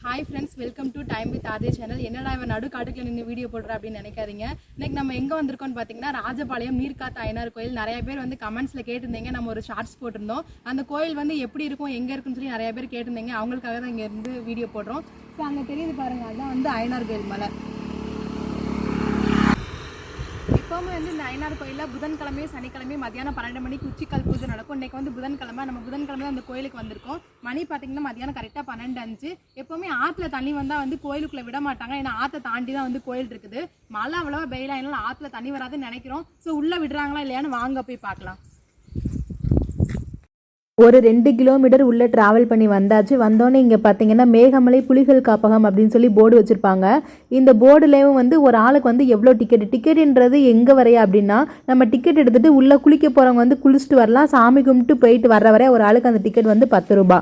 Hi friends, welcome to time with RJ channel. என்னடா இவன் நடு காட்டுக்குள்ள நின்று வீடியோ போடுற அப்படின்னு நினைக்காதீங்க. இன்னைக்கு நம்ம எங்கே வந்திருக்கோம்னு பார்த்தீங்கன்னா ராஜபாளையம் நீர்காத்த ஐயனார் கோயில். நிறைய பேர் வந்து கமெண்ட்ஸில் கேட்டிருந்தீங்க. நம்ம ஒரு ஷார்ட்ஸ் போட்டிருந்தோம். அந்த கோயில் வந்து எப்படி இருக்கும், எங்கே இருக்குன்னு சொல்லி நிறைய பேர் கேட்டிருந்தீங்க. அவங்களுக்காக தான் இங்கே இருந்து வீடியோ போடுறோம். ஸோ அங்கே தெரியுது பாருங்கள், அதுதான் வந்து ஐயனார் கோயில் மலை. எப்போவுமே வந்து இந்த ஐயனார் கோயிலில் புதன்கிழமையும் சனிக்கிழமையும் மதியானம் 12 மணிக்கு உச்சிக்கால் பூஜை நடக்கும். இன்றைக்கி வந்து புதன்கிழமை, நம்ம புதன்கிழமை அந்த கோயிலுக்கு வந்திருக்கோம். மணி பார்த்திங்கன்னா மதியானம் கரெக்டாக 12:05. எப்போவுமே ஆற்றுல தண்ணி வந்தால் வந்து கோயிலுக்குள்ளே விட மாட்டாங்க. ஏன்னா ஆற்றை தாண்டி தான் வந்து கோயில் இருக்குது. மழை அவ்வளோவா வெயிலாயினால ஆற்றுல தண்ணி வராதுன்னு நினைக்கிறோம். ஸோ உள்ளே விடுறாங்களா இல்லையான்னு வாங்க போய் பார்க்கலாம். ஒரு 2 கிலோமீட்டர் உள்ளே ட்ராவல் பண்ணி வந்தாச்சு. வந்தோடனே இங்கே பார்த்தீங்கன்னா மேகமலை புலிகள் காப்பகம் அப்படின்னு சொல்லி போர்டு வச்சுருப்பாங்க. இந்த போர்டுலேயும் வந்து ஒரு ஆளுக்கு வந்து எவ்வளோ டிக்கெட்டுன்றது எங்கே வரையா அப்படின்னா, நம்ம டிக்கெட் எடுத்துகிட்டு உள்ளே குளிக்க போகிறவங்க வந்து குளிச்சுட்டு வரலாம். சாமி கும்பிட்டு போயிட்டு வர வரைய ஒரு ஆளுக்கு அந்த டிக்கெட் வந்து 10 ரூபா.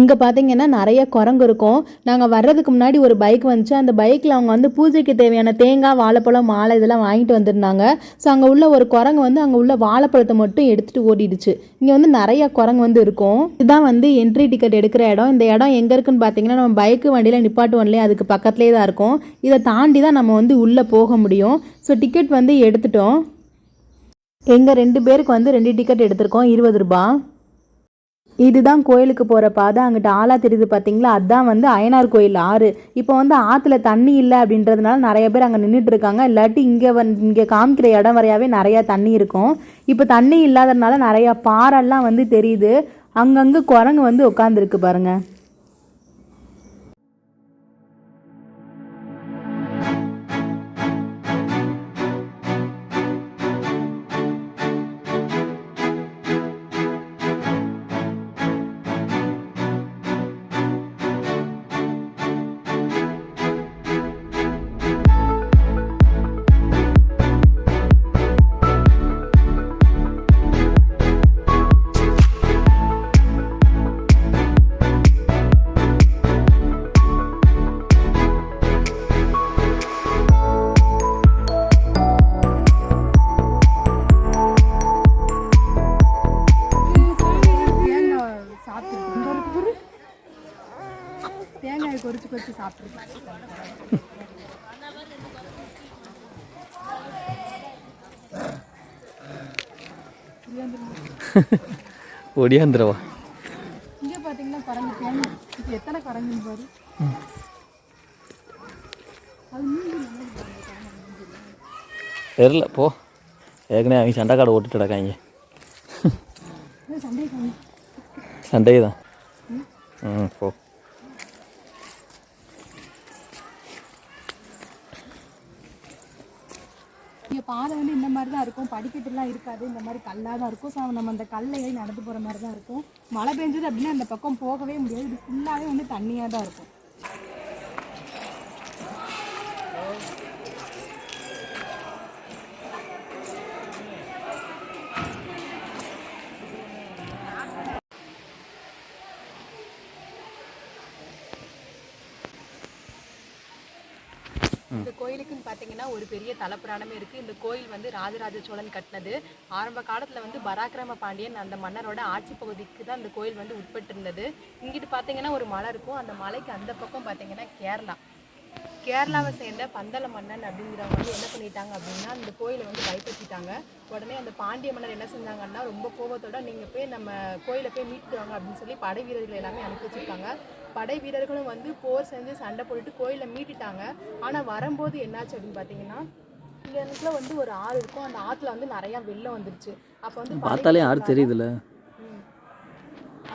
இங்கே பார்த்தீங்கன்னா நிறைய குரங்கு இருக்கும். நாங்கள் வர்றதுக்கு முன்னாடி ஒரு பைக் வந்துச்சு. அந்த பைக்கில் அவங்க வந்து பூஜைக்கு தேவையான தேங்காய், வாழைப்பழம், மாலை இதெல்லாம் வாங்கிட்டு வந்திருந்தாங்க. ஸோ அங்கே உள்ள ஒரு குரங்கு வந்து அங்கே உள்ள வாழைப்பழத்தை மட்டும் எடுத்துகிட்டு ஓடிடுச்சு. இங்கே வந்து நிறைய குரங்கு வந்து இருக்கும். இதுதான் வந்து என்ட்ரி டிக்கெட் எடுக்கிற இடம். இந்த இடம் எங்கே இருக்குன்னு பார்த்தீங்கன்னா நம்ம பைக்கு வண்டியில் நிப்பாட்டுவோம்லையே, அதுக்கு பக்கத்துலேயே தான் இருக்கும். இதை தாண்டி தான் நம்ம வந்து உள்ளே போக முடியும். ஸோ டிக்கெட் வந்து எடுத்துட்டோம். எங்கள் 2 பேருக்கு வந்து 2 டிக்கெட் எடுத்திருக்கோம், 20 ரூபா. இதுதான் கோயிலுக்கு போகிற பாதை. அங்கிட்ட ஆளா தெரியுது பார்த்தீங்களா, அதுதான் வந்து ஐயனார் கோயில் ஆறு. இப்போ வந்து ஆற்றுல தண்ணி இல்லை அப்படின்றதுனால நிறைய பேர் அங்கே நின்றுட்டு இருக்காங்க. இல்லாட்டி இங்கே காமிக்கிற இடம் வரையாவே நிறையா தண்ணி இருக்கும். இப்போ தண்ணி இல்லாததுனால நிறையா பாறைல்லாம் வந்து தெரியுது. அங்கங்கே குரங்கு வந்து உட்காந்துருக்கு பாருங்கள். தேங்காயை கொறிச்சு சாப்பிட்ருக்கேன். ஒடியாந்துருவா. இங்கே பார்த்தீங்கன்னா குரங்கு தேங்காய். இப்போ எத்தனை குரங்குன்னு பாரு. தெரில போ. ஏற்கனவே அவங்க சண்டை காடை ஓட்டுட்டு கிடக்காங்க. சண்டை தான். போ. இங்கே பாதை வந்து இந்த மாதிரி தான் இருக்கும். படிக்கட்டுலாம் இருக்காது, இந்த மாதிரி கல்லாக தான் இருக்கும். ஸோ நம்ம அந்த கல்லை ஏறி நடந்து போகிற மாதிரி தான் இருக்கும். மழை பெஞ்சது அப்படின்னா அந்த பக்கம் போகவே முடியாது. இது ஃபுல்லாகவே வந்து தண்ணியாக தான் இருக்கும். இந்த கோயிலுக்குன்னு பார்த்தீங்கன்னா ஒரு பெரிய தலப்புராணமே இருக்குது. இந்த கோயில் வந்து ராஜராஜ சோழன் கட்டினது. ஆரம்ப காலத்தில் வந்து பராக்கிரம பாண்டியன் அந்த மன்னரோட ஆட்சி பகுதிக்கு தான் இந்த கோயில் வந்து உட்பட்டு இருந்தது. இங்கிட்டு பார்த்தீங்கன்னா ஒரு மலை இருக்கும். அந்த மலைக்கு அந்த பக்கம் பார்த்தீங்கன்னா கேரளாவை சேர்ந்த பந்தல மன்னன் அப்படிங்கிறவங்க வந்து என்ன பண்ணிட்டாங்க அப்படின்னா இந்த கோயிலை வந்து கைப்பற்றிட்டாங்க. உடனே அந்த பாண்டிய மன்னர் என்ன செஞ்சாங்கன்னா ரொம்ப கோபத்தோட நீங்கள் போய் நம்ம கோயிலை போய் மீட்டு வாங்க அப்படின்னு சொல்லி படை வீரர்கள் எல்லாமே அனுப்பி வச்சுருக்காங்க. படை வீரர்களும் வந்து போர் செஞ்சு சண்டை போட்டுட்டு கோயிலை மீட்டுட்டாங்க. ஆனால் வரும்போது என்னாச்சு அப்படின்னு பார்த்தீங்கன்னா இங்கே வந்து ஒரு ஆறு இருக்கும். அந்த ஆற்றுல வந்து நிறையா வெள்ளம் வந்துருச்சு. அப்போ வந்து பார்த்தாலே ஆறு தெரியுதுல்ல.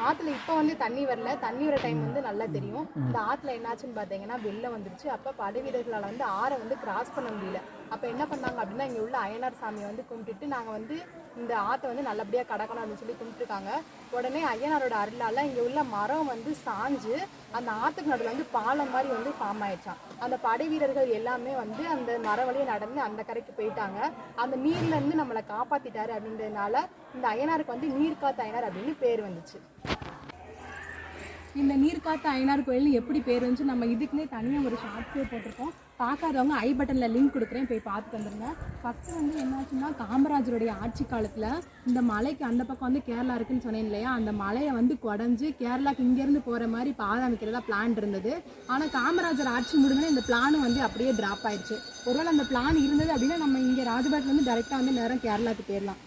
ஆற்றுல இப்போ வந்து தண்ணி வரல, தண்ணி வர டைம் வந்து நல்லா தெரியும். இந்த ஆற்றுல என்னாச்சுன்னு பார்த்தீங்கன்னா வெள்ளம் வந்துருச்சு. அப்போ படை வீரர்களால் வந்து ஆறை வந்து கிராஸ் பண்ண முடியல. அப்போ என்ன பண்ணாங்க அப்படின்னா இங்கே உள்ள ஐயனார் சாமியை வந்து கும்பிட்டுட்டு நாங்கள் வந்து இந்த ஆற்றை வந்து நல்லபடியாக கடக்கணும் அப்படின்னு சொல்லி கும்பிட்டுருக்காங்க. உடனே ஐயனாரோட அருளால் இங்கே உள்ள மரம் வந்து சாஞ்சு அந்த ஆற்றுக்கு நடுவில் வந்து பாலம் மாதிரி வந்து ஃபார்ம் ஆயிடுச்சான். அந்த படை வீரர்கள் எல்லாமே வந்து அந்த மரம் வழியை நடந்து அந்த கரைக்கு போயிட்டாங்க. அந்த நீர்லேருந்து நம்மளை காப்பாற்றிட்டாரு அப்படின்றதுனால இந்த ஐயனாருக்கு வந்து நீர்காத்த ஐயனார் அப்படின்னு பேர் வந்துச்சு. இந்த நீர்காத்த ஐயனார் கோயில்னு எப்படி பேர் வந்துச்சு நம்ம இதுக்குன்னே தனியாக ஒரு ஷார்ட்ஸே போட்டிருக்கோம். பார்க்காதவங்க ஐ பட்டனில் லிங்க் கொடுக்குறேன், போய் பார்த்துட்டு வந்துருங்க. ஃபஸ்ட்டு வந்து என்னாச்சுன்னா காமராஜருடைய ஆட்சி காலத்தில் இந்த மலைக்கு அந்த பக்கம் வந்து கேரளா இருக்குன்னு சொன்னேன் இல்லையா, அந்த மலையை வந்து குடஞ்சி கேரளாக்கு இங்கேருந்து போகிற மாதிரி பாதை அமைக்கிறதா பிளான் இருந்தது. ஆனால் காமராஜர் ஆட்சி முடிஞ்சோன்னா இந்த பிளான் வந்து அப்படியே ட்ராப் ஆயிடுச்சு. ஒருவேளை அந்த பிளான் இருந்தது அப்படின்னா நம்ம இங்கே ராஜபாட்லேருந்து டேரெக்டாக வந்து நேரம் கேரளாவுக்கு போயிடலாம்.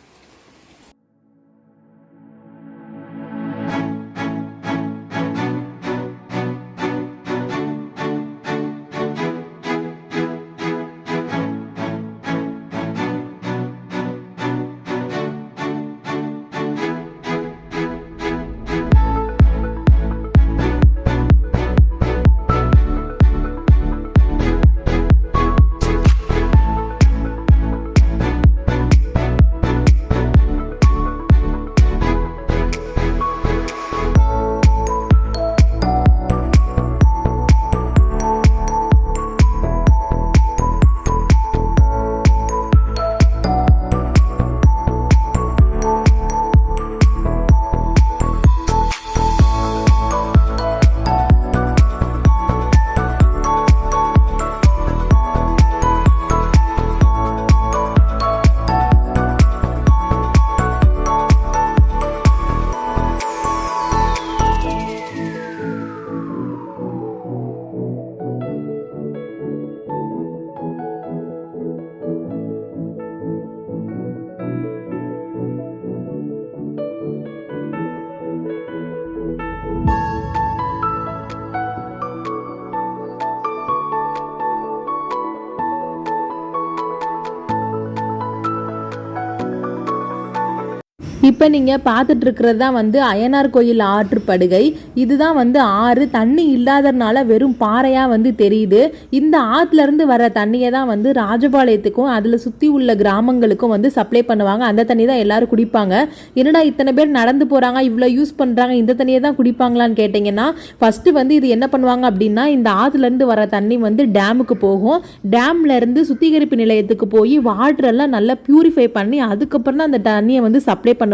இப்போ நீங்கள் பார்த்துட்டு இருக்கிறது தான் வந்து அய்யனார் கோயில் ஆற்றுப்படுகை. இதுதான் வந்து ஆறு. தண்ணி இல்லாததுனால வெறும் பாறையாக வந்து தெரியுது. இந்த ஆற்றுலேருந்து வர தண்ணியை தான் வந்து ராஜபாளையத்துக்கும் அதில் சுற்றி உள்ள கிராமங்களுக்கும் வந்து சப்ளை பண்ணுவாங்க. அந்த தண்ணி தான் எல்லாரும் குடிப்பாங்க. என்னடா இத்தனை பேர் நடந்து போகிறாங்க, இவ்வளோ யூஸ் பண்ணுறாங்க, இந்த தண்ணியை தான் குடிப்பாங்களான்னு கேட்டிங்கன்னா, ஃபஸ்ட்டு வந்து இது என்ன பண்ணுவாங்க அப்படின்னா, இந்த ஆற்றுலேருந்து வர தண்ணி வந்து டேமுக்கு போகும். டேம்லேருந்து சுத்திகரிப்பு நிலையத்துக்கு போய் வாட்டரெல்லாம் நல்லா பியூரிஃபை பண்ணி அதுக்கப்புறம் தான் அந்த தண்ணியை வந்து சப்ளை பண்ணுவாங்க.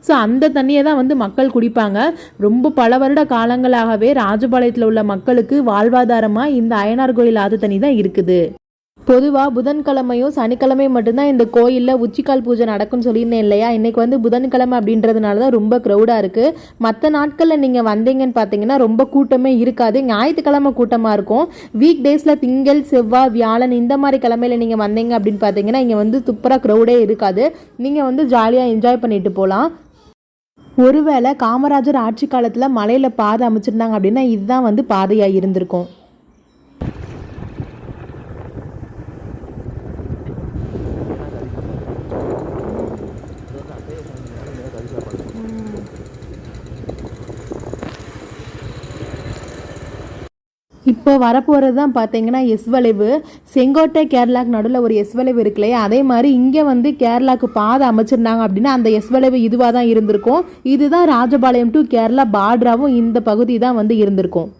ஸோ அந்த தண்ணியை தான் வந்து மக்கள் குடிப்பாங்க. ரொம்ப பல வருட காலங்களாகவே ராஜபாளையத்தில் உள்ள மக்களுக்கு வாழ்வாதாரமாக இந்த அய்யனார் கோயில் ஆற்று தண்ணி தான் இருக்குது. பொதுவாக புதன்கிழமையும் சனிக்கிழமையும் மட்டும்தான் இந்த கோயிலில் உச்சிக்கால் பூஜை நடக்கும்னு சொல்லியிருந்தேன் இல்லையா. இன்றைக்கி வந்து புதன்கிழமை அப்படின்றதுனால தான் ரொம்ப க்ரௌடாக இருக்குது. மற்ற நாட்களில் நீங்கள் வந்தீங்கன்னு பார்த்தீங்கன்னா ரொம்ப கூட்டமே இருக்காது. ஞாயிற்றுக்கிழமை கூட்டமாக இருக்கும். வீக் டேஸில் திங்கள் செவ்வாய் வியாழன் இந்த மாதிரி கிழமையில் நீங்கள் வந்தீங்க அப்படின்னு பார்த்தீங்கன்னா இங்கே வந்து துப்புராக க்ரௌடே இருக்காது. நீங்கள் வந்து ஜாலியாக என்ஜாய் பண்ணிட்டு போகலாம். ஒருவேளை காமராஜர் ஆட்சி காலத்தில் மலையில் பாதை அமைச்சிருந்தாங்க அப்படின்னா இதுதான் வந்து பாதையாக இருந்திருக்கும். இப்போ வரப்போகிறது தான் பார்த்தீங்கன்னா எஸ் வளைவு. செங்கோட்டை கேரளாக்கு நடுவில் ஒரு எஸ் வளைவு இருக்கு இல்லையா, அதே மாதிரி இங்கே வந்து கேரளாவுக்கு பாதை அமைச்சிருந்தாங்க அப்படின்னா அந்த எஸ் வளைவு இதுவாக தான் இருந்திருக்கும். இதுதான் ராஜபாளையம் டு கேரளா பார்டராகவும் இந்த பகுதி தான் வந்து இருந்திருக்கும்.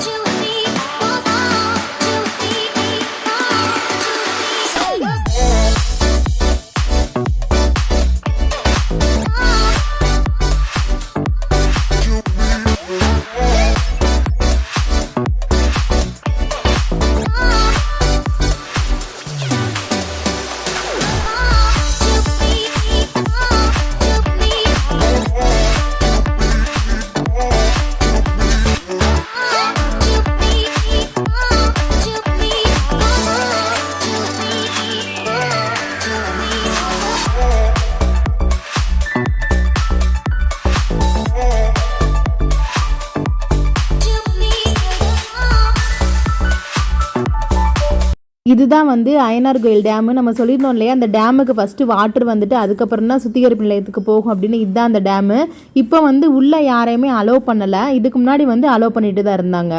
You இதுதான் வந்து அய்யனார் கோயில் டேமு. நம்ம சொல்லியிருந்தோம் இல்லையா, அந்த டேமுக்கு ஃபஸ்ட்டு வாட்டர் வந்துட்டு அதுக்கப்புறம் தான் சுத்திகரிப்பு நிலையத்துக்கு போகும் அப்படின்னு. இதுதான் அந்த டேமு. இப்போ வந்து உள்ளே யாரையுமே அலோவ் பண்ணலை. இதுக்கு முன்னாடி வந்து அலோவ் பண்ணிட்டு தான் இருந்தாங்க.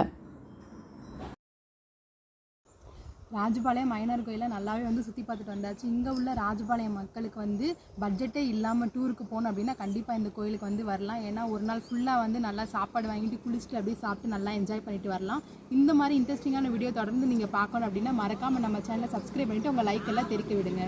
ராஜபாளையம் அய்யனார் கோயிலை நல்லாவே வந்து சுற்றி பார்த்துட்டு வந்தாச்சு. இங்கே உள்ள ராஜபாளையம் மக்களுக்கு வந்து பட்ஜெட்டே இல்லாமல் டூருக்கு போகணும் அப்படின்னா கண்டிப்பாக இந்த கோயிலுக்கு வந்து வரலாம். ஏன்னா ஒரு நாள் ஃபுல்லாக வந்து நல்லா சாப்பாடு வாங்கிட்டு குளிச்சுட்டு அப்படியே சாப்பிட்டு நல்லா என்ஜாய் பண்ணிட்டு வரலாம். இந்த மாதிரி இன்ட்ரெஸ்டிங்கான வீடியோ தொடர்ந்து நீங்கள் பார்க்கணும் அப்படின்னா மறக்காமல் நம்ம சேனலை சப்ஸ்கிரைப் பண்ணிவிட்டு உங்கள் லைக் எல்லாம் தெரிவிக்க விடுங்க.